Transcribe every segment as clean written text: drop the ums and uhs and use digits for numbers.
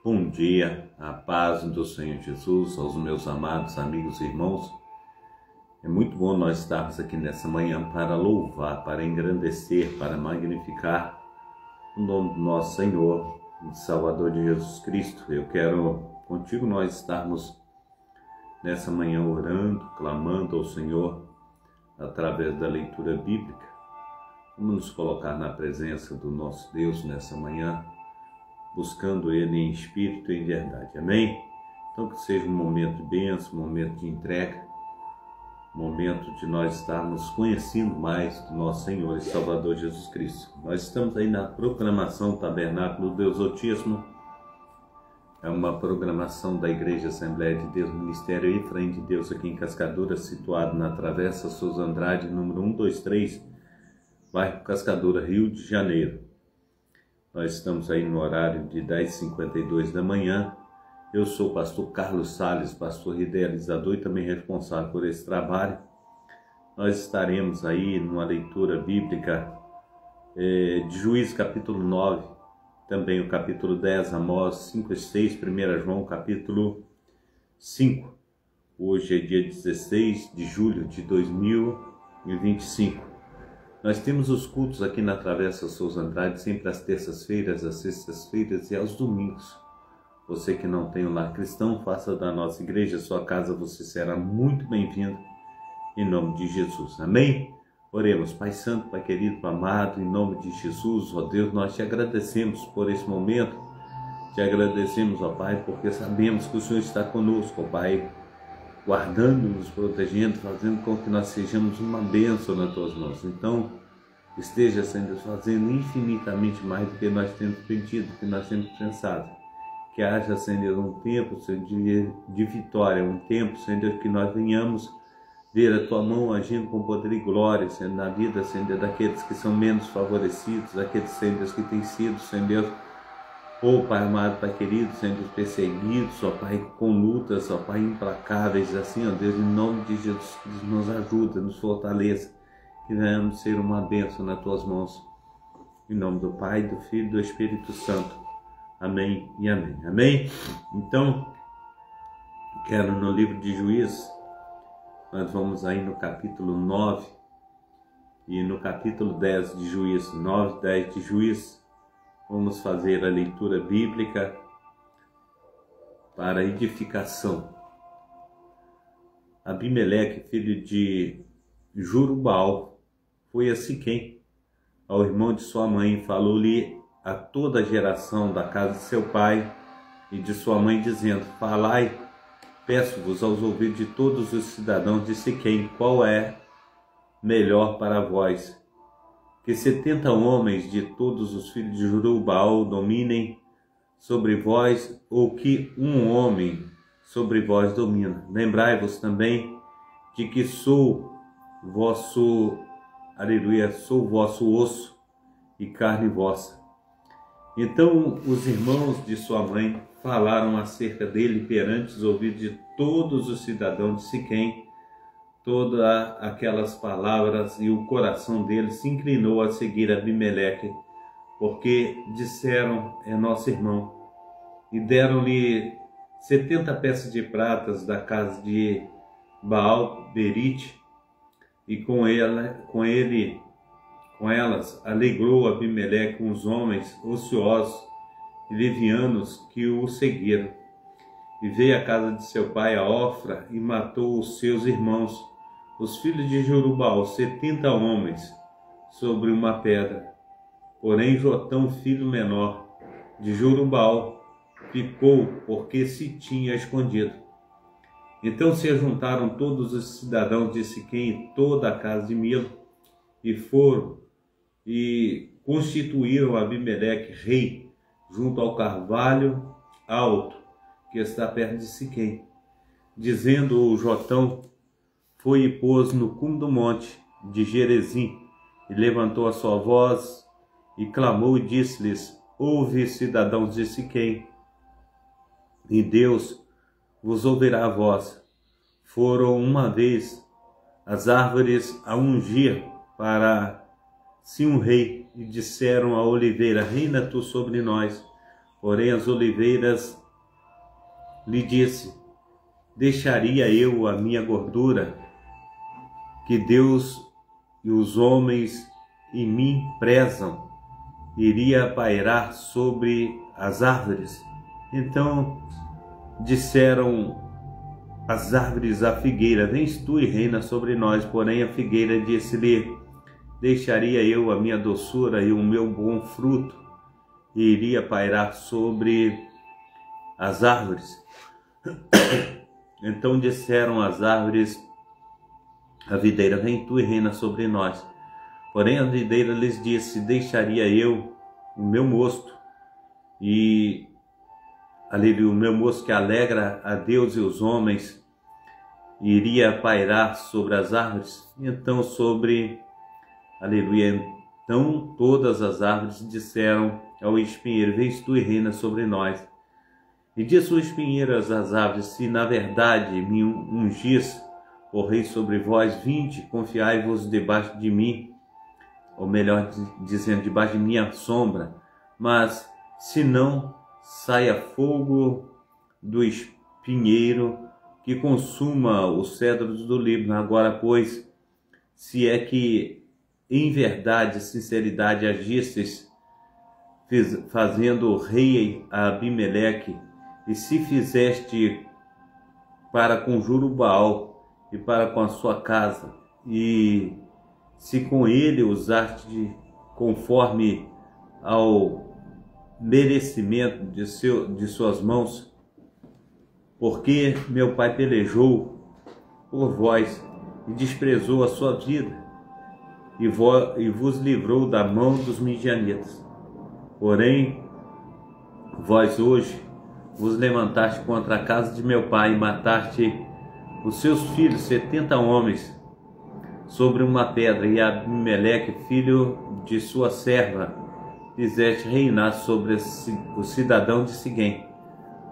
Bom dia, a paz do Senhor Jesus, aos meus amados amigos e irmãos. É muito bom nós estarmos aqui nessa manhã para louvar, para engrandecer, para magnificar o nome do nosso Senhor e Salvador de Jesus Cristo. Eu quero contigo nós estarmos nessa manhã orando, clamando ao Senhor através da leitura bíblica. Vamos nos colocar na presença do nosso Deus nessa manhã, buscando Ele em espírito e em verdade. Amém? Então que seja um momento de bênção, um momento de entrega, um momento de nós estarmos conhecendo mais do nosso Senhor e Salvador Jesus Cristo. Nós estamos aí na proclamação Tabernáculo do Exotismo. É uma programação da Igreja Assembleia de Deus, Ministério Efraim de Deus, aqui em Cascadura, situado na Travessa Souza Andrade, número 123, bairro Cascadura, Rio de Janeiro. Nós estamos aí no horário de 10h52 da manhã. Eu sou o pastor Carlos Salles, pastor idealizador e também responsável por esse trabalho. Nós estaremos aí numa leitura bíblica de Juízes capítulo 9, também o capítulo 10, Amós 5 e 6, 1 João capítulo 5. Hoje é dia 16 de julho de 2025. Nós temos os cultos aqui na Travessa Souza Andrade, sempre às terças-feiras, às sextas-feiras e aos domingos. Você que não tem um lar cristão, faça da nossa igreja sua casa, você será muito bem-vindo, em nome de Jesus. Amém? Oremos. Pai Santo, Pai querido, Pai amado, em nome de Jesus, ó Deus, nós te agradecemos por esse momento, te agradecemos, ó Pai, porque sabemos que o Senhor está conosco, ó Pai, guardando-nos, protegendo, fazendo com que nós sejamos uma bênção nas tuas mãos. Então, esteja, Senhor, fazendo infinitamente mais do que nós temos pedido, do que nós temos pensado. Que haja, Senhor, um tempo, Senhor, de vitória, um tempo, Senhor, que nós venhamos ver a tua mão agindo com poder e glória, Senhor, na vida, Senhor, daqueles que são menos favorecidos, daqueles, Senhor, que têm sido, Senhor, ó Pai amado, Pai querido, sendo perseguidos, ó Pai, com lutas, ó Pai, implacáveis, assim, ó Deus, em nome de Jesus, nos ajuda, nos fortaleça, que venhamos ser uma bênção nas tuas mãos, em nome do Pai, do Filho e do Espírito Santo, amém e amém, amém? Então, quero no livro de Juízes, nós vamos aí no capítulo 9 e no capítulo 10 de Juízes, 9, 10 de Juízes. Vamos fazer a leitura bíblica para edificação. Abimeleque, filho de Jerubbaal, foi a Siquém, ao irmão de sua mãe, e falou-lhe a toda a geração da casa de seu pai e de sua mãe, dizendo: falai, peço-vos aos ouvidos de todos os cidadãos de Siquém, qual é melhor para vós, que 70 homens de todos os filhos de Jerubbaal dominem sobre vós, ou que um homem sobre vós domina. Lembrai-vos também de que sou vosso, aleluia, sou vosso osso e carne vossa. Então os irmãos de sua mãe falaram acerca dele perante os ouvidos de todos os cidadãos de Siquém, todas aquelas palavras, e o coração dele se inclinou a seguir Abimeleque, porque disseram: é nosso irmão. E deram-lhe 70 peças de pratas da casa de Baal-Berite, e com elas alegrou Abimeleque os homens ociosos e levianos que o seguiram. E veio à casa de seu pai a Ofra e matou os seus irmãos, os filhos de Jerubbaal, 70 homens, sobre uma pedra. Porém Jotão, filho menor de Jerubbaal, ficou, porque se tinha escondido. Então se ajuntaram todos os cidadãos de Siquém e toda a casa de Milo, e foram e constituíram Abimeleque rei junto ao carvalho alto que está perto de Siquém. Dizendo o Jotão, foi e pôs no cume do monte de Gerezim, e levantou a sua voz, e clamou e disse-lhes: ouve, cidadãos de Siquém, e Deus vos ouvirá a voz. Foram uma vez as árvores a ungir para si um rei, e disseram à oliveira: reina tu sobre nós. Porém as oliveiras lhe disse: deixaria eu a minha gordura, que Deus e os homens em mim prezam, iria pairar sobre as árvores? Então disseram as árvores à figueira: vens tu e reina sobre nós. Porém a figueira disse-lhe: deixaria eu a minha doçura e o meu bom fruto, e iria pairar sobre as árvores? Então disseram as árvores à videira: vem tu e reina sobre nós. Porém a videira lhes disse: deixaria eu o meu mosto, e aleluia, o meu mosto que alegra a Deus e os homens, iria pairar sobre as árvores? Então aleluia, então todas as árvores disseram ao espinheiro: vens tu e reina sobre nós. E disse o espinheiro às árvores: se na verdade me ungis, ó rei, sobre vós, vinde, confiai-vos debaixo de mim, ou melhor dizendo, debaixo de minha sombra. Mas se não, saia fogo do espinheiro que consuma os cedros do Líbano. Agora, pois, se é que em verdade e sinceridade agistes, fazendo rei a Abimeleque, e se fizeste para com Juru-Baal e para com a sua casa, e se com ele usaste conforme ao merecimento de suas mãos, porque meu pai pelejou por vós e desprezou a sua vida, e vos livrou da mão dos midianitas. Porém, vós hoje vos levantaste contra a casa de meu pai e mataste os seus filhos, 70 homens, sobre uma pedra, e Abimeleque, filho de sua serva, fizeste reinar sobre o cidadão de Siquém,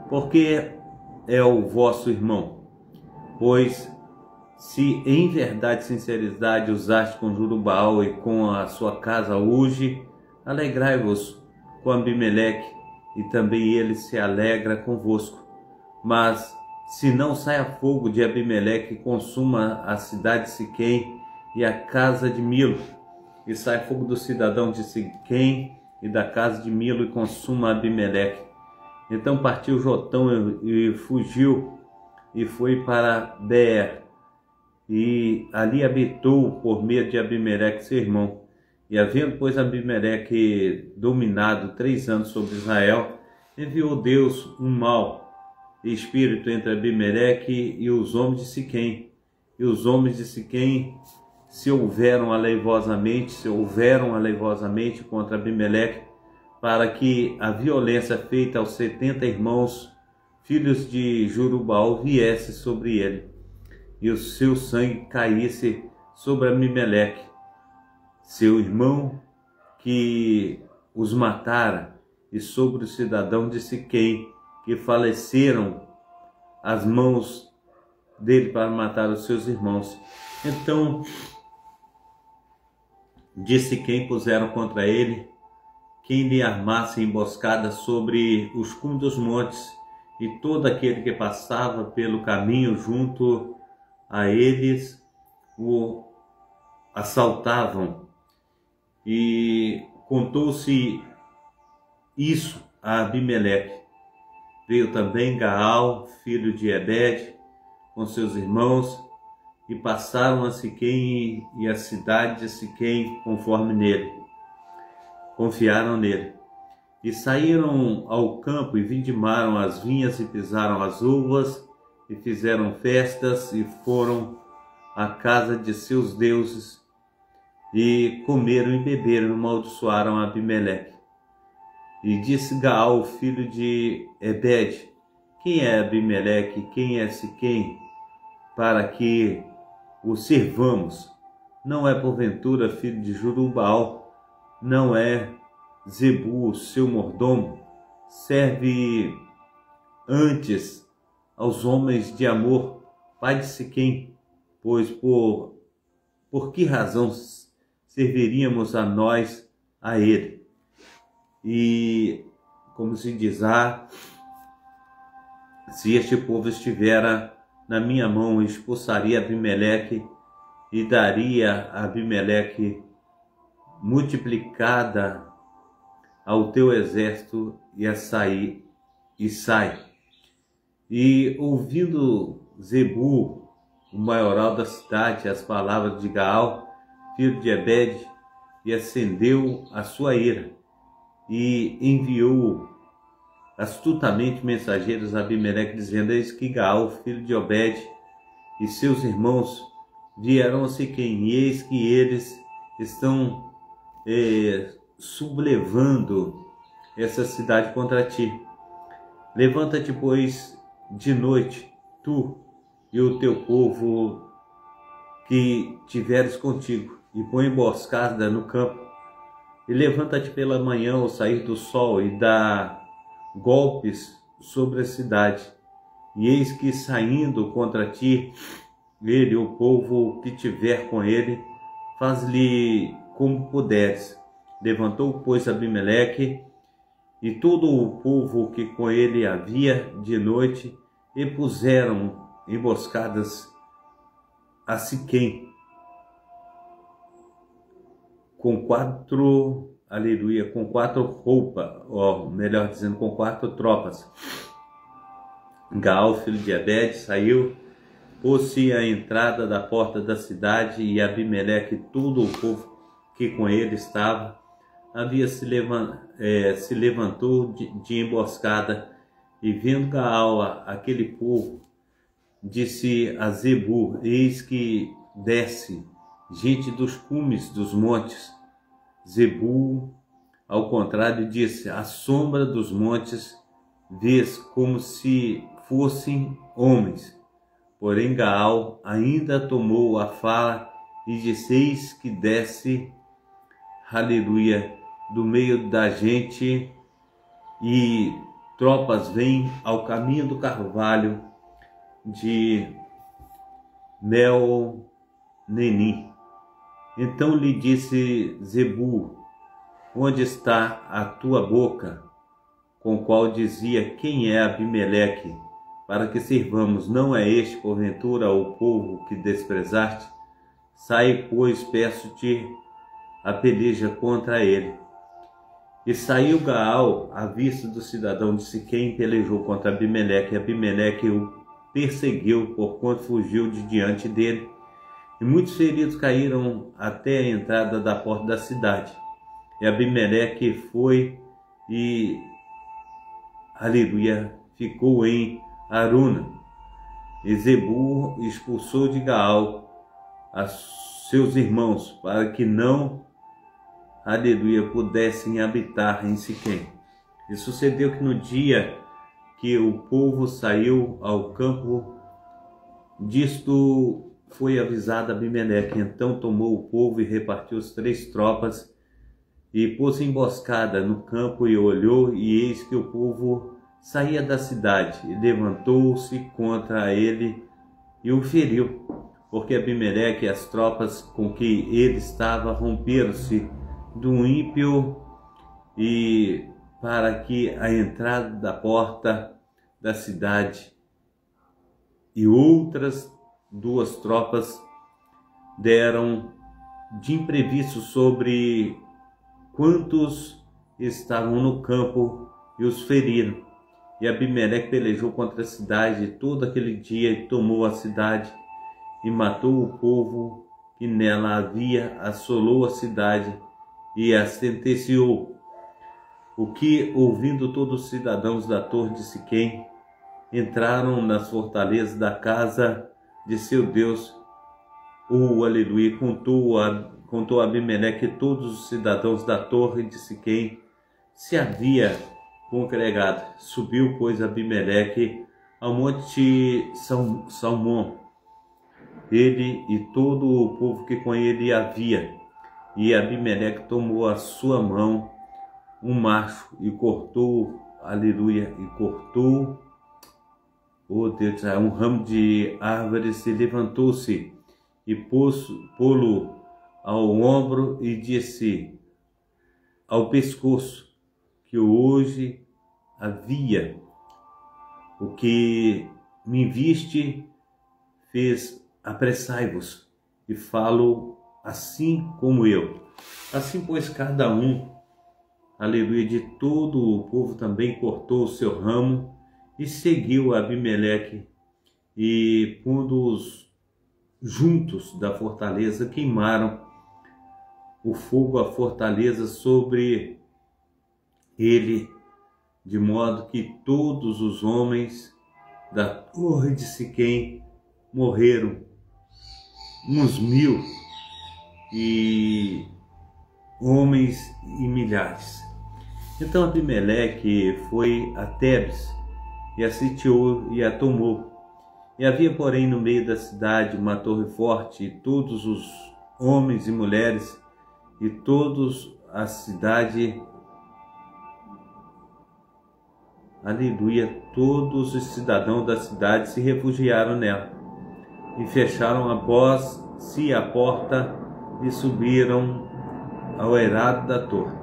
porque é o vosso irmão. Pois se em verdade e sinceridade usaste com Juru-Baal e com a sua casa hoje, alegrai-vos com Abimeleque, e também ele se alegra convosco. Mas se não saia fogo de Abimeleque e consuma a cidade de Siquém e a casa de Milo, e sai fogo do cidadão de Siquém e da casa de Milo e consuma Abimeleque. Então partiu Jotão e fugiu e foi para Beer, e ali habitou por medo de Abimeleque seu irmão. E havendo, pois, Abimeleque dominado 3 anos sobre Israel, enviou Deus um mau espírito entre Abimeleque e os homens de Siquém. E os homens de Siquém se houveram aleivosamente contra Abimeleque, para que a violência feita aos 70 irmãos, filhos de Juru-Baal, viesse sobre ele, e o seu sangue caísse sobre Abimeleque, seu irmão, que os matara, e sobre o cidadão de Siquém, que faleceram as mãos dele para matar os seus irmãos. Então de Siquém puseram contra ele quem lhe armasse emboscada sobre os cumes dos montes, e todo aquele que passava pelo caminho junto a eles o assaltavam. E contou-se isso a Abimeleque. Veio também Gaal, filho de Ebed, com seus irmãos, e passaram a Siquém e a cidade de Siquém conforme nele. Confiaram nele. E saíram ao campo e vindimaram as vinhas e pisaram as uvas, e fizeram festas e foram à casa de seus deuses, e comeram e beberam e amaldiçoaram Abimeleque. E disse Gaal, filho de Ebed: quem é Abimeleque, quem é Siquém, para que o servamos? Não é porventura filho de Juru-Baal? Não é Zebu, seu mordomo? Serve antes aos homens de Amor, pai de Siquém, pois por que razão serviríamos a nós a ele? E como se diz, se este povo estivera na minha mão, expulsaria Abimeleque e daria a Abimeleque multiplicada ao teu exército e sai. E ouvindo Zebu, o maioral da cidade, as palavras de Gaal, filho de Ebed, e acendeu a sua ira, e enviou astutamente mensageiros a Abimeleque, dizendo: eis que Gaal, filho de Obed, e seus irmãos vieram a Siquém, e eis que eles estão sublevando essa cidade contra ti. Levanta-te, pois, de noite, tu e o teu povo que tiveres contigo, e põe emboscada no campo, e levanta-te pela manhã ao sair do sol, e dá golpes sobre a cidade. E eis que, saindo contra ti, ele, o povo que tiver com ele, faz-lhe como puderes. Levantou, pois, Abimeleque e todo o povo que com ele havia de noite, e puseram emboscadas a Siquém, com quatro roupas, melhor dizendo, com 4 tropas. Gaal, filho de Ebed, saiu, pôs-se à entrada da porta da cidade, e Abimeleque e todo o povo que com ele estava se levantou de emboscada, e vendo Gaal aquele povo, disse a Zebu: eis que desce gente dos cumes dos montes. Zebu, ao contrário, disse: a sombra dos montes vês como se fossem homens. Porém Gaal ainda tomou a fala e disse: eis que desce, aleluia, do meio da gente, e tropas vêm ao caminho do carvalho de Mel-Neni. Então lhe disse Zebu: onde está a tua boca, com qual dizia: quem é Abimeleque, para que servamos? Não é este, porventura, o povo que desprezaste? Sai, pois, peço-te, a peleja contra ele. E saiu Gaal à vista do cidadão de Siquém, pelejou contra Abimeleque. Abimeleque o perseguiu, porquanto fugiu de diante dele, e muitos feridos caíram até a entrada da porta da cidade. E Abimeleque foi e, aleluia, ficou em Aruna. E Zebu expulsou de Gaal a seus irmãos, para que não, aleluia, pudessem habitar em Siquém. E sucedeu que no dia que o povo saiu ao campo, disto foi avisado Abimeleque. Então tomou o povo e repartiu as 3 tropas, e pôs emboscada no campo, e olhou, e eis que o povo saía da cidade, e levantou-se contra ele e o feriu, porque Abimeleque e as tropas com que ele estava romperam-se do ímpio, e para que a entrada da porta da cidade, e outras 2 tropas deram de imprevisto sobre quantos estavam no campo, e os feriram. E Abimeleque pelejou contra a cidade todo aquele dia, e tomou a cidade, e matou o povo que nela havia, assolou a cidade e a sentenciou. O que, ouvindo todos os cidadãos da torre de Siquém, entraram nas fortalezas da casa de seu Deus, aleluia, contou Abimeleque que todos os cidadãos da torre de Siquém se havia congregado. Subiu, pois, Abimeleque ao monte Salmão, ele e todo o povo que com ele havia. E Abimeleque tomou a sua mão um macho e cortou, aleluia, e cortou, Deus, um ramo de árvores, e levantou-se e pô-lo ao ombro, e disse ao pescoço: que hoje havia. O que me viste fez apressai-vos, e falo assim como eu. Assim, pois, cada um, aleluia, de todo o povo também cortou o seu ramo e seguiu Abimeleque, e pondo-os juntos da fortaleza, queimaram o fogo a fortaleza sobre ele, de modo que todos os homens da torre de Siquém morreram, uns 1000, e homens e milhares. Então Abimeleque foi a Tebes e a sitiou e a tomou. E havia, porém, no meio da cidade uma torre forte, e todos os homens e mulheres e todos a cidade, aleluia, todos os cidadãos da cidade se refugiaram nela, e fecharam após si a porta e subiram ao eirado da torre.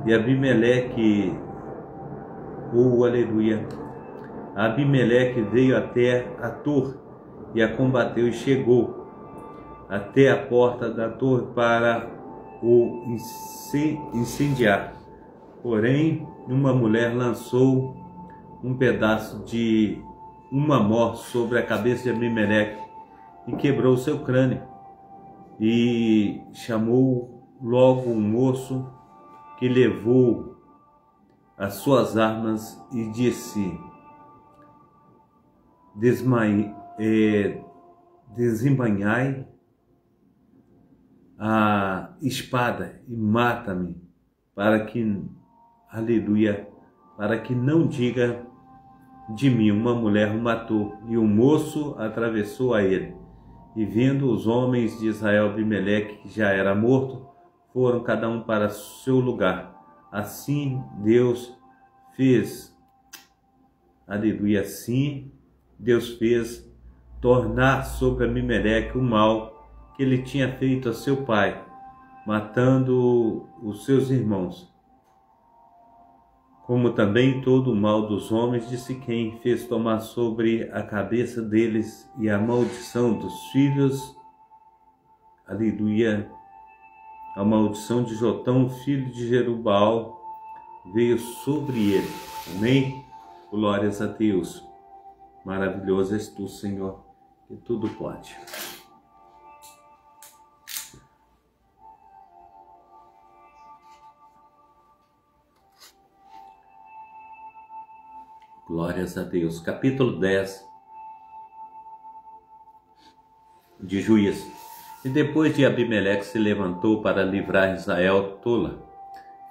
E Abimeleque, aleluia, Abimeleque veio até a torre e a combateu, e chegou até a porta da torre para o incendiar. Porém, uma mulher lançou um pedaço de uma mor sobre a cabeça de Abimeleque e quebrou seu crânio. E chamou logo um moço, que levou as suas armas e disse: desembainhai a espada e mata-me, para que, aleluia, para que não diga de mim, uma mulher o matou. E o moço atravessou a ele. E vendo os homens de Israel Abimeleque, que já era morto, foram cada um para seu lugar. Assim Deus fez, aleluia, assim Deus fez tornar sobre Abimeleque o mal que ele tinha feito a seu pai, matando os seus irmãos, como também todo o mal dos homens de Siquém fez tomar sobre a cabeça deles, e a maldição dos filhos, aleluia, a maldição de Jotão, filho de Jerubbaal, veio sobre ele. Amém? Glórias a Deus. Maravilhoso és tu, Senhor, que tudo pode. Glórias a Deus. Capítulo 10 de Juízes. E depois de Abimeleque se levantou para livrar Israel, Tola,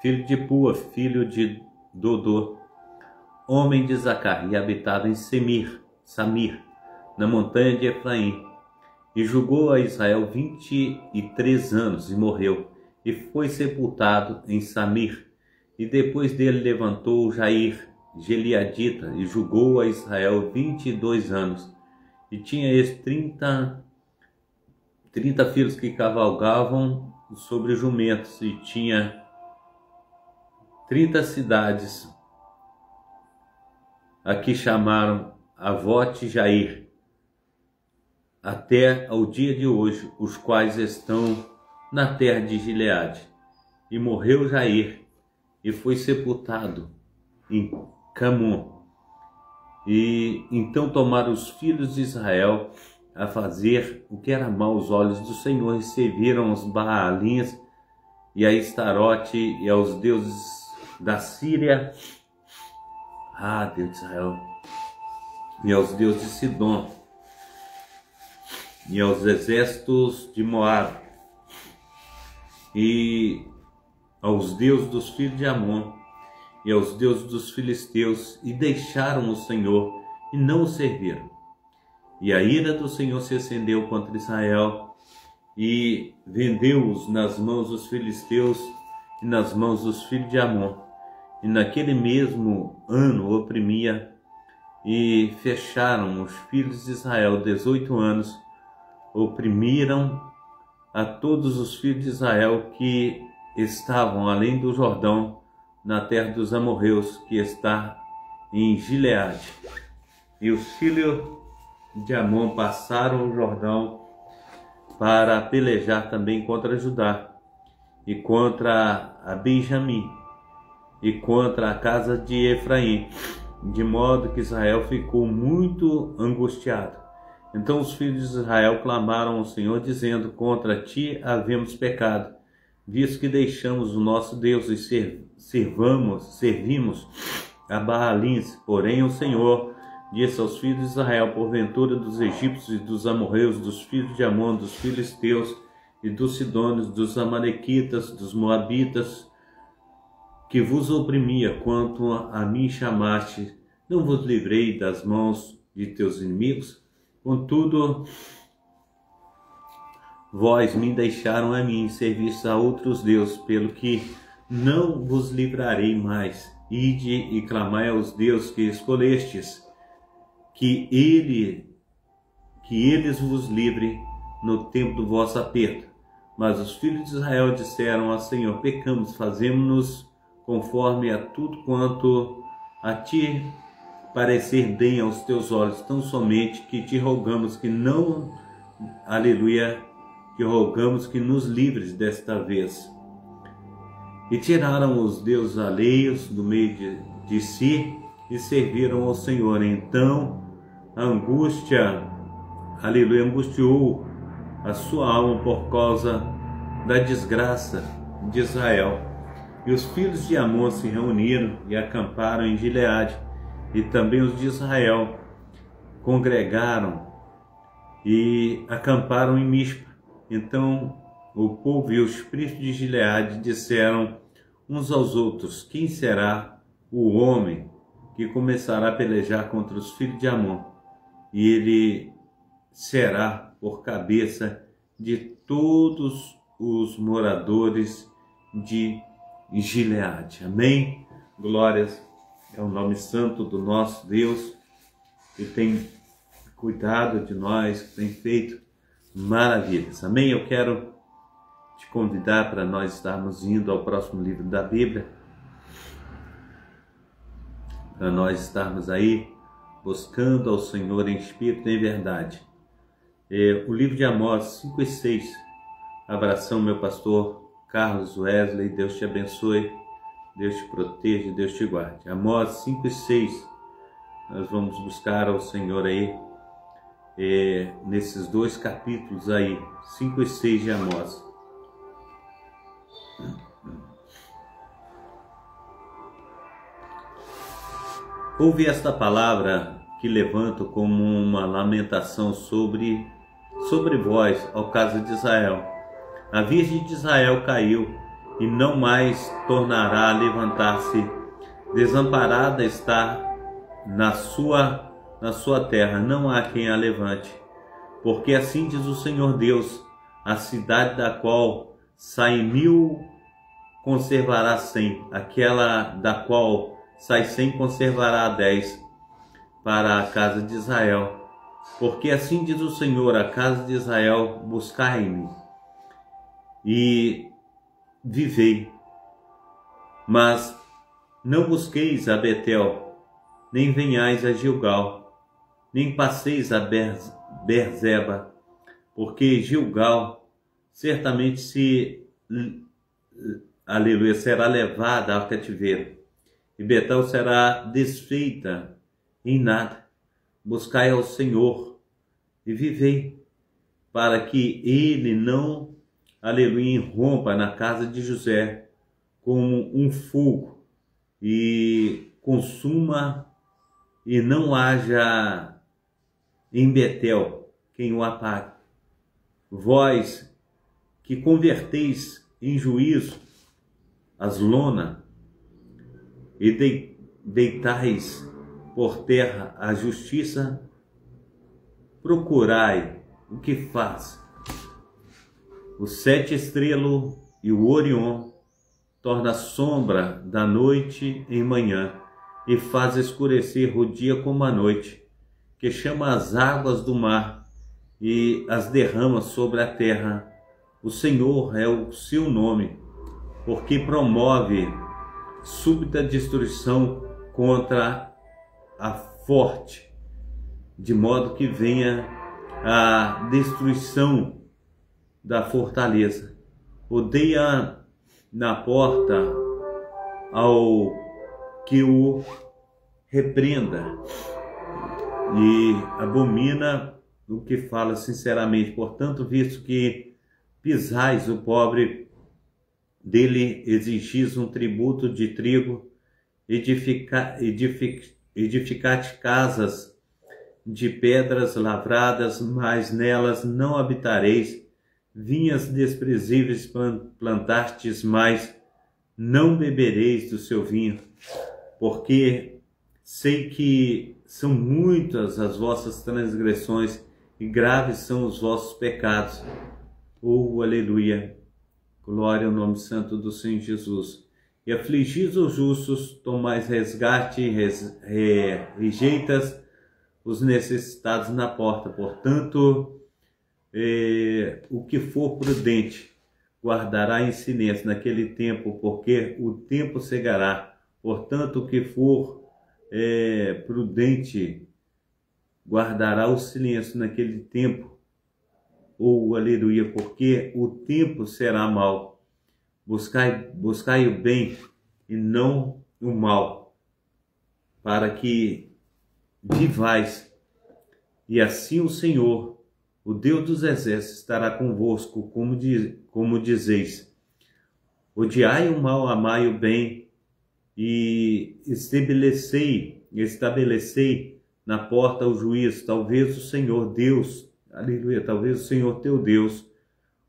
filho de Pua, filho de Dodô, homem de Zacar, e habitava em Samir, na montanha de Efraim. E julgou a Israel 23 anos, e morreu, e foi sepultado em Samir. E depois dele levantou Jair, Gileadita, e julgou a Israel 22 anos. E tinha esse 30 filhos que cavalgavam sobre jumentos, e tinha 30 cidades, a que chamaram Avote Jair, até ao dia de hoje, os quais estão na terra de Gileade. E morreu Jair, e foi sepultado em Camon. E então tomaram os filhos de Israel a fazer o que era mal aos olhos do Senhor, e serviram aos Baalins e a Estarote e aos deuses da Síria, Deus de Israel, e aos deuses de Sidom, e aos exércitos de Moabe, e aos deuses dos filhos de Amon, e aos deuses dos filisteus, e deixaram o Senhor e não o serviram. E a ira do Senhor se acendeu contra Israel, e vendeu-os nas mãos dos filisteus e nas mãos dos filhos de Amon. E naquele mesmo ano oprimia, e fecharam os filhos de Israel 18 anos, oprimiram a todos os filhos de Israel que estavam além do Jordão, na terra dos amorreus, que está em Gileade. E os filhos de Amon passaram o Jordão para pelejar também contra Judá e contra a Benjamim e contra a casa de Efraim, de modo que Israel ficou muito angustiado. Então os filhos de Israel clamaram ao Senhor, dizendo: contra ti havemos pecado, visto que deixamos o nosso Deus e servimos a Baalins. Porém o Senhor disse aos filhos de Israel: porventura dos egípcios e dos amorreus, dos filhos de Amon, dos filisteus e dos sidônios, dos amalequitas, dos moabitas, que vos oprimia, quanto a mim chamaste, não vos livrei das mãos de teus inimigos? Contudo, vós me deixaram a mim, servis a outros deuses, pelo que não vos livrarei mais. Ide e clamai aos deuses que escolhestes, que eles vos livrem no tempo do vosso aperto. Mas os filhos de Israel disseram ao Senhor: pecamos, fazemos-nos conforme a tudo quanto a ti parecer bem aos teus olhos, tão somente que te rogamos que não, aleluia, que rogamos que nos livres desta vez. E tiraram os deuses alheios do meio de si e serviram ao Senhor. Então a angústia, aleluia, angustiou a sua alma por causa da desgraça de Israel. E os filhos de Amon se reuniram e acamparam em Gileade, e também os de Israel congregaram e acamparam em Mispa. Então o povo e os príncipes de Gileade disseram uns aos outros: quem será o homem que começará a pelejar contra os filhos de Amon? E ele será por cabeça de todos os moradores de Gileade. Amém? Glórias ao nome santo do nosso Deus, que tem cuidado de nós, que tem feito maravilhas. Amém? Eu quero te convidar para nós estarmos indo ao próximo livro da Bíblia, para nós estarmos aí buscando ao Senhor em espírito e em verdade. O livro de Amós 5 e 6. Abração, meu pastor Carlos Wesley. Deus te abençoe, Deus te proteja, Deus te guarde. Amós 5 e 6. Nós vamos buscar ao Senhor aí, nesses dois capítulos aí, 5 e 6 de Amós. Ouve esta palavra que levanto como uma lamentação sobre vós, ao caso de Israel. A Virgem de Israel caiu e não mais tornará a levantar-se. Desamparada está na sua terra, não há quem a levante. Porque assim diz o Senhor Deus: a cidade da qual saem 1000 conservará 100, aquela da qual sai 100 conservará 10, para a casa de Israel. Porque assim diz o Senhor: a casa de Israel, buscai-me e vivei. Mas não busqueis a Betel, nem venhais a Gilgal, nem passeis a Berzeba, porque Gilgal certamente aleluia, será levada ao cativeiro, e Betel será desfeita em nada. Buscai ao Senhor e vivei, para que ele não, aleluia, irrompa na casa de José como um fogo e consuma, e não haja em Betel quem o apague. Vós que converteis em juízo as lonas e deitais por terra a justiça, procurai o que faz o 7 estrelo e o Orion, torna a sombra da noite em manhã e faz escurecer o dia como a noite, que chama as águas do mar e as derrama sobre a terra. O Senhor é o seu nome, porque promove súbita destruição contra a forte, de modo que venha a destruição da fortaleza. Odeia na porta ao que o repreenda e abomina o que fala sinceramente. Portanto, visto que pisais o pobre, dele exigis um tributo de trigo, edificate casas de pedras lavradas, mas nelas não habitareis, vinhas desprezíveis plantastes, mas não bebereis do seu vinho, porque sei que são muitas as vossas transgressões e graves são os vossos pecados. Oh, aleluia! Glória ao nome santo do Senhor Jesus. E afligis os justos, tomais resgate, rejeitas os necessitados na porta. Portanto, o que for prudente guardará em silêncio naquele tempo, porque o tempo cegará. Portanto, o que for prudente guardará o silêncio naquele tempo. Oh, aleluia, porque o tempo será mau. Buscai o bem e não o mal, para que vivais. E assim o Senhor, o Deus dos exércitos, estará convosco, como dizeis. Odiai o mal, amai o bem, e estabelecei na porta o juízo. Talvez o Senhor Deus, aleluia, talvez o Senhor teu Deus,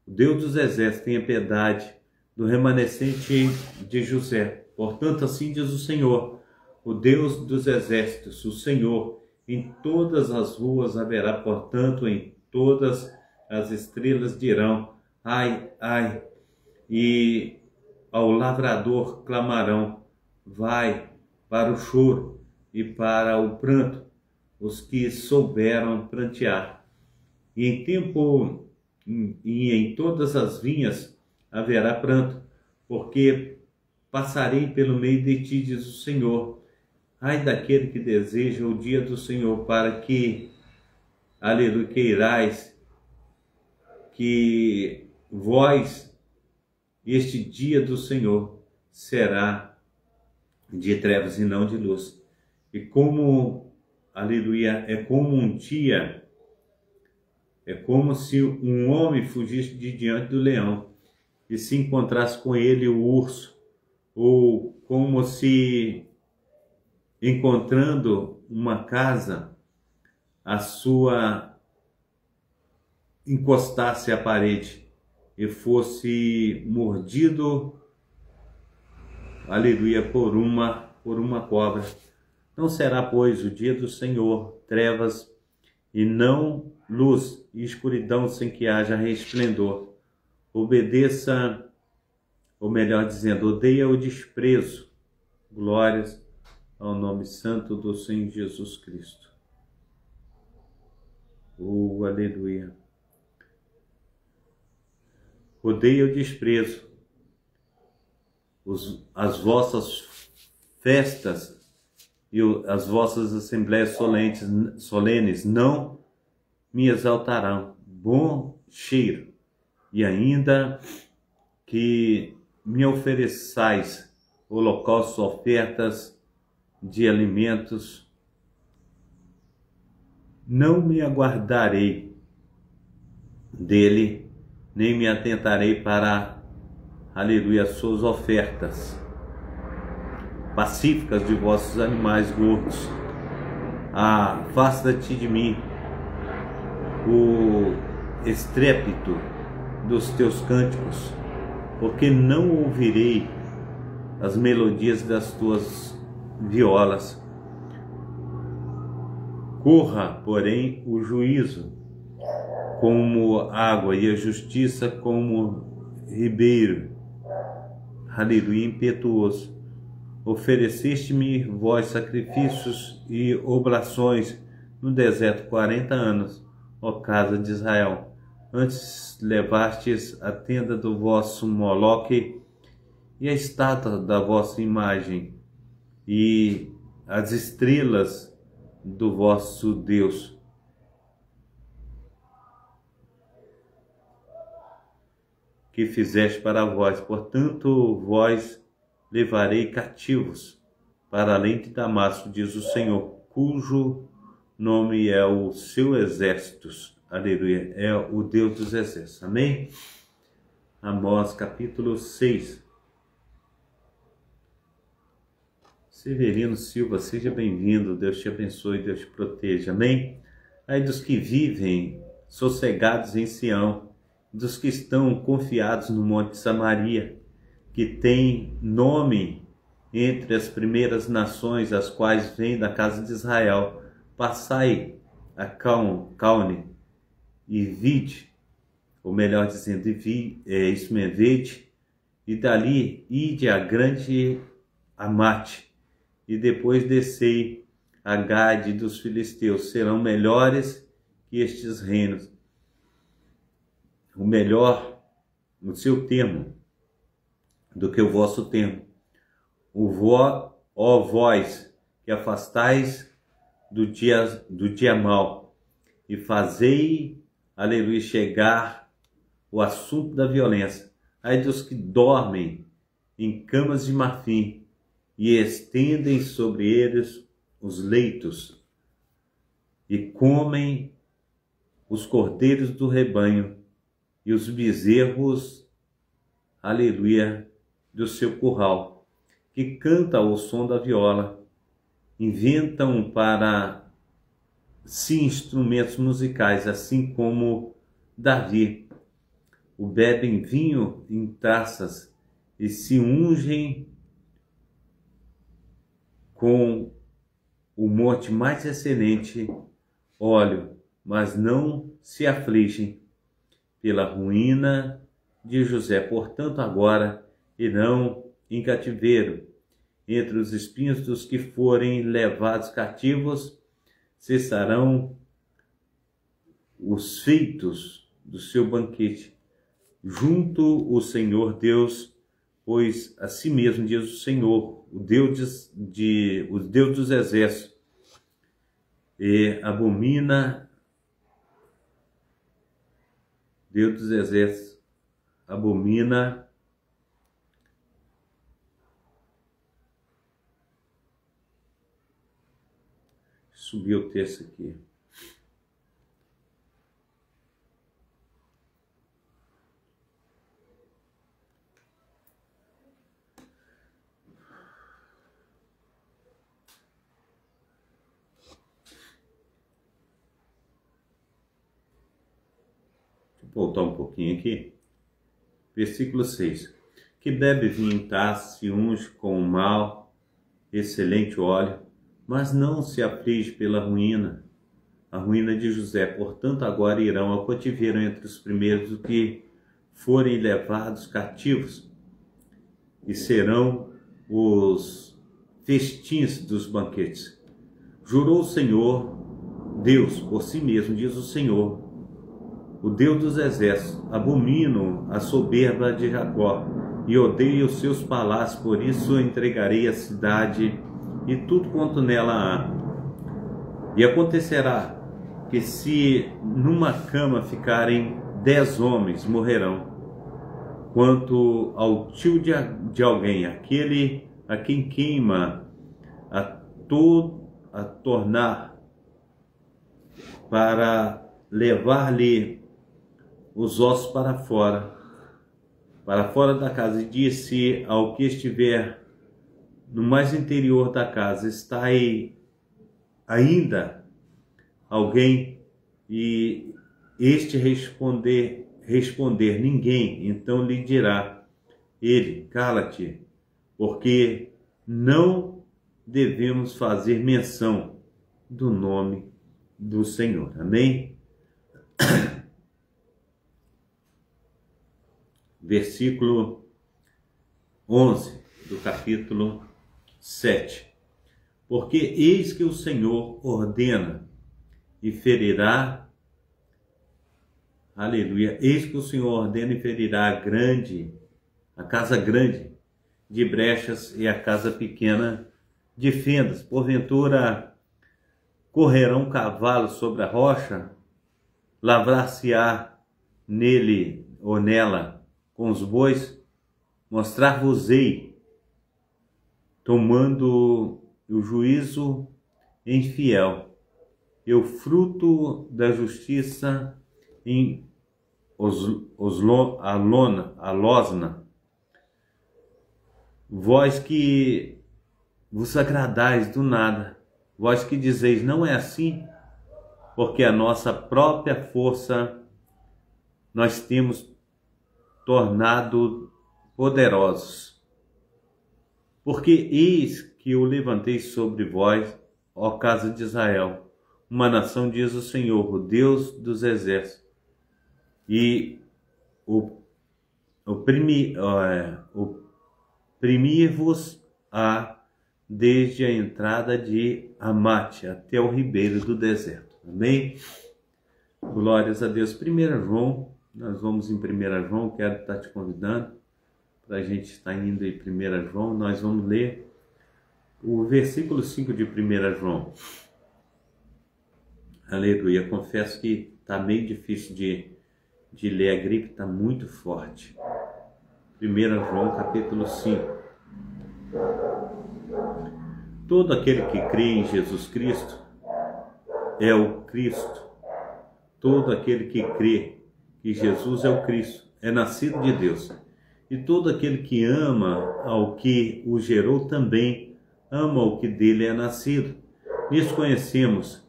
o Deus dos exércitos, tenha piedade do remanescente de José. Portanto, assim diz o Senhor, o Deus dos exércitos, o Senhor, em todas as ruas haverá, portanto, em todas as estrelas dirão, ai, ai, e ao lavrador clamarão, vai para o choro e para o pranto, os que souberam prantear. E em todas as vinhas haverá pranto, porque passarei pelo meio de ti, diz o Senhor. Ai daquele que deseja o dia do Senhor, para que, aleluia, queirais que vós, este dia do Senhor, será de trevas e não de luz. E como, aleluia, é como um dia, é como se um homem fugisse de diante do leão e se encontrasse com ele o urso, ou como se, encontrando uma casa, a sua encostasse à parede e fosse mordido, aleluia, por uma cobra. Não será, pois, o dia do Senhor trevas e não luz, e escuridão sem que haja resplendor. Obedeça, ou melhor dizendo, odeia o desprezo. Glórias ao nome santo do Senhor Jesus Cristo. Oh, aleluia. Odeia o desprezo. As vossas festas e as vossas assembleias solenes não me exaltarão. Bom cheiro. E ainda que me ofereçais holocaustos, ofertas de alimentos, não me aguardarei dele, nem me atentarei para, aleluia, suas ofertas pacíficas de vossos animais gordos. Afasta-te de mim o estrépito dos teus cânticos, porque não ouvirei as melodias das tuas violas. Corra, porém, o juízo como água e a justiça como ribeiro, aleluia, impetuoso. Ofereceste-me vós sacrifícios e oblações no deserto 40 anos, ó casa de Israel. Antes levastes a tenda do vosso Moloque e a estátua da vossa imagem, e as estrelas do vosso Deus. Que fizeste para vós, portanto vós levarei cativos para além de Damasco, diz o Senhor, cujo nome é o seu exército, aleluia, é o Deus dos exércitos, amém? Amós capítulo 6. Severino Silva, seja bem-vindo, Deus te abençoe, Deus te proteja, amém? Ai dos que vivem sossegados em Sião, dos que estão confiados no Monte Samaria, que tem nome entre as primeiras nações, as quais vêm da casa de Israel. Passai a Caune e vide, ou melhor dizendo, isso mesmo, vede, e dali ide a grande Amate, e depois descei a Gade dos filisteus, serão melhores que estes reinos. O melhor no seu termo do que o vosso termo. Ó vós que afastais do dia mau e fazei, aleluia, chegar o assunto da violência. Ai dos que dormem em camas de marfim e estendem sobre eles os leitos e comem os cordeiros do rebanho e os bezerros, aleluia, do seu curral, que canta ao som da viola, inventam para si instrumentos musicais, assim como Davi, o bebem vinho em taças e se ungem com o monte mais excelente óleo, mas não se afligem pela ruína de José. Portanto, agora irão em cativeiro entre os espinhos dos que forem levados cativos, cessarão os feitos do seu banquete. Junto o Senhor Deus, pois a si mesmo diz o Senhor, o Deus dos exércitos, e abomina, Deus dos exércitos, abomina subiu o texto aqui. Voltar um pouquinho aqui, versículo 6. Que bebe vinho em taça, se unge com o mal, excelente óleo, mas não se aflige pela ruína, a ruína de José. Portanto, agora irão ao cativeiro entre os primeiros do que forem levados cativos, e serão os festins dos banquetes. Jurou o Senhor, Deus, por si mesmo, diz o Senhor, o Deus dos exércitos: abomino a soberba de Jacó e odeio os seus palácios, por isso entregarei a cidade e tudo quanto nela há. E acontecerá que se numa cama ficarem 10 homens, morrerão. Quanto ao tio de alguém, aquele a quem queima a tornar para levar-lhe os ossos para fora da casa, e disse ao que estiver no mais interior da casa: está aí ainda alguém? E este responder ninguém. Então lhe dirá ele: cala-te, porque não devemos fazer menção do nome do Senhor. Amém? Versículo 11 do capítulo 7. Porque eis que o Senhor ordena e ferirá, aleluia, eis que o Senhor ordena e ferirá a casa grande de brechas e a casa pequena de fendas. Porventura correrão cavalos sobre a rocha, lavrar-se-á nele ou nela com os bois, mostrar-vos-ei, tomando o juízo infiel, e o fruto da justiça em a losna. Vós que vos agradais do nada, vós que dizeis, não é assim, porque a nossa própria força nós temos tornado poderosos. Porque eis que eu levantei sobre vós, ó casa de Israel, uma nação, diz o Senhor, o Deus dos exércitos, e oprimir-vos-á desde a entrada de Amate até o ribeiro do deserto. Amém? Glórias a Deus. 1 João, nós vamos em 1 João, quero estar te convidando para a gente estar indo em 1 João, nós vamos ler o versículo 5 de 1 João. Aleluia, confesso que está meio difícil de ler, a gripe está muito forte. 1 João capítulo 5. Todo aquele que crê em Jesus Cristo é o Cristo. Todo aquele que crê que Jesus é o Cristo é nascido de Deus. E todo aquele que ama ao que o gerou também ama o que dele é nascido. Nisso conhecemos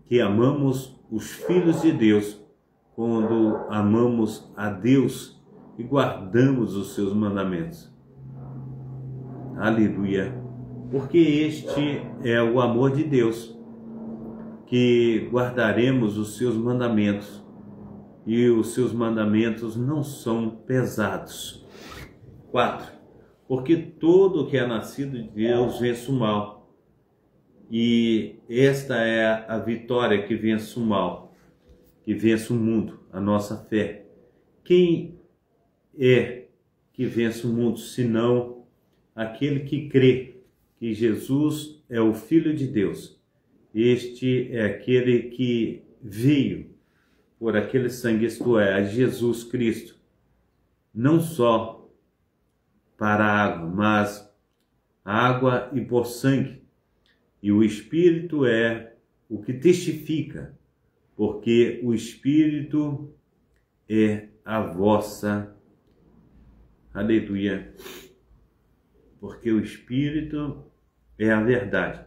que amamos os filhos de Deus quando amamos a Deus e guardamos os seus mandamentos. Aleluia! Porque este é o amor de Deus, que guardaremos os seus mandamentos, e os seus mandamentos não são pesados. 4. Porque todo o que é nascido de Deus vence o mal, e esta é a vitória que vence o mal, que vence o mundo, a nossa fé. Quem é que vence o mundo, senão aquele que crê que Jesus é o Filho de Deus? Este é aquele que veio por aquele sangue, isto é, a Jesus Cristo, não só para a água, mas a água e por sangue. E o Espírito é o que testifica, porque o Espírito é a vossa, aleluia, porque o Espírito é a verdade.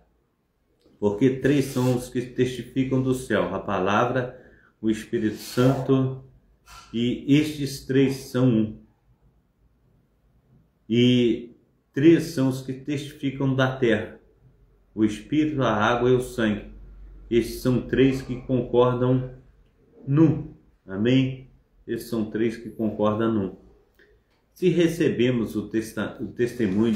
Porque 3 são os que testificam do céu, a palavra, o Espírito Santo, e estes 3 são um. E 3 são os que testificam da terra, o Espírito, a água e o sangue. Estes são 3 que concordam num. Amém? Esses são 3 que concordam num. Se recebemos o testemunho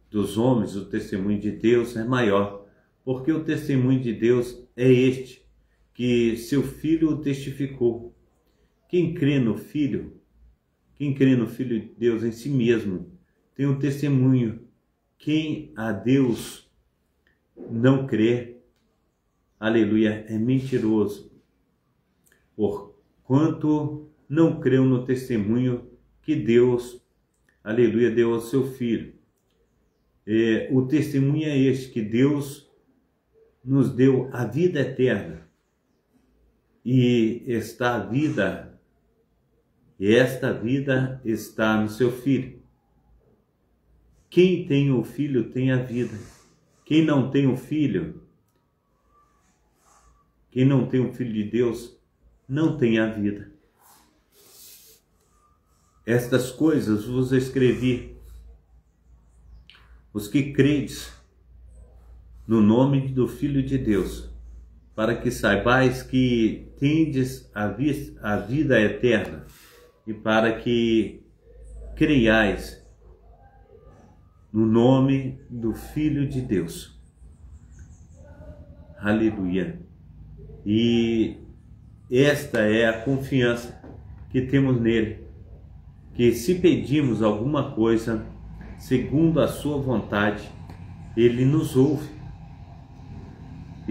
dos homens, o testemunho de Deus é maior, porque o testemunho de Deus é este, que seu Filho o testificou. Quem crê no Filho de Deus em si mesmo, tem um testemunho. Quem a Deus não crê, aleluia, é mentiroso, porquanto não creu no testemunho que Deus, aleluia, deu ao seu Filho. O testemunho é este, que Deus nos deu a vida eterna, e esta vida está no seu Filho. Quem tem o Filho tem a vida. Quem não tem o Filho, quem não tem o Filho de Deus, não tem a vida. Estas coisas vos escrevi, os que credes no nome do Filho de Deus, para que saibais que tendes a vida eterna, e para que creiais no nome do Filho de Deus. Aleluia! E esta é a confiança que temos nele, que se pedimos alguma coisa segundo a sua vontade, ele nos ouve.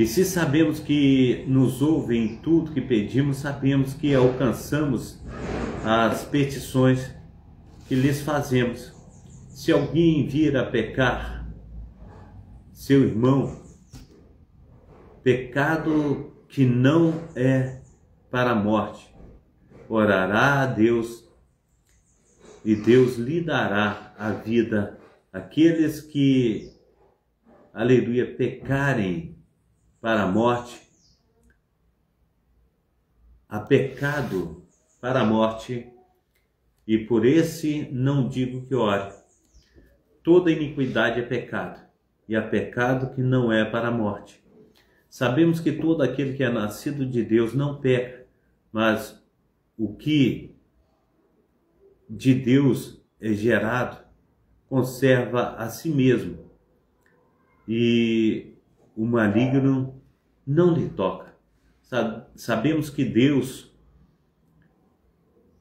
E se sabemos que nos ouvem em tudo que pedimos, sabemos que alcançamos as petições que lhes fazemos. Se alguém vir a pecar, seu irmão, pecado que não é para a morte, orará a Deus e Deus lhe dará a vida. Aqueles que, aleluia, pecarem para a morte, há pecado para a morte, e por esse não digo que ore. Toda iniquidade é pecado, e há pecado que não é para a morte. Sabemos que todo aquele que é nascido de Deus não peca, mas o que de Deus é gerado conserva a si mesmo, e o maligno não lhe toca. Sabemos que Deus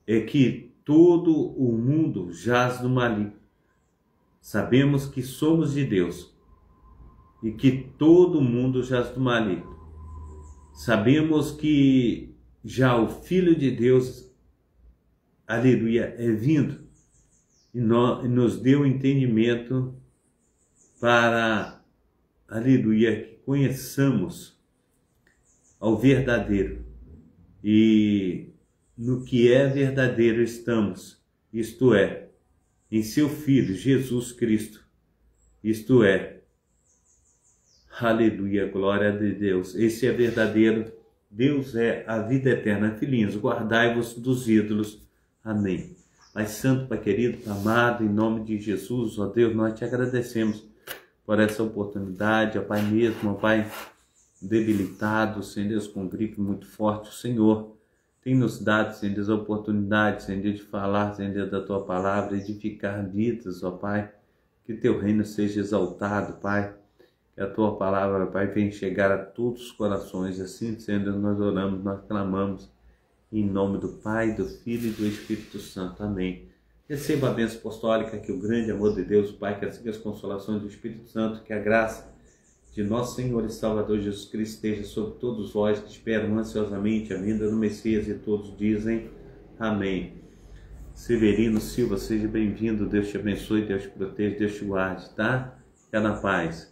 é que todo o mundo jaz no maligno. Sabemos que somos de Deus e que todo o mundo jaz do maligno. Sabemos que já o Filho de Deus, aleluia, é vindo e nos deu entendimento para, aleluia, que conheçamos ao verdadeiro, e no que é verdadeiro estamos, isto é, em seu Filho Jesus Cristo, isto é, aleluia, glória a Deus. Esse é verdadeiro, Deus é a vida eterna. Filhinhos, guardai-vos dos ídolos. Amém. Pai Santo, Pai querido, Pai amado, em nome de Jesus, ó Deus, nós te agradecemos por essa oportunidade, ó Pai mesmo, ó Pai debilitado, Senhor Deus, com gripe muito forte. O Senhor tem nos dado, Senhor Deus, a oportunidade, Senhor Deus, de falar, Senhor Deus, da Tua palavra, edificar vidas, ó Pai, que Teu reino seja exaltado, Pai, que a Tua palavra, Pai, venha chegar a todos os corações. Assim, Senhor Deus, nós oramos, nós clamamos, em nome do Pai, do Filho e do Espírito Santo. Amém. Receba a bênção apostólica, que o grande amor de Deus, o Pai, que as consolações do Espírito Santo, que a graça de nosso Senhor e Salvador Jesus Cristo esteja sobre todos vós que esperam ansiosamente a vinda do Messias, e todos dizem amém. Severino Silva, seja bem-vindo. Deus te abençoe, Deus te proteja, Deus te guarde, tá? Fica na paz.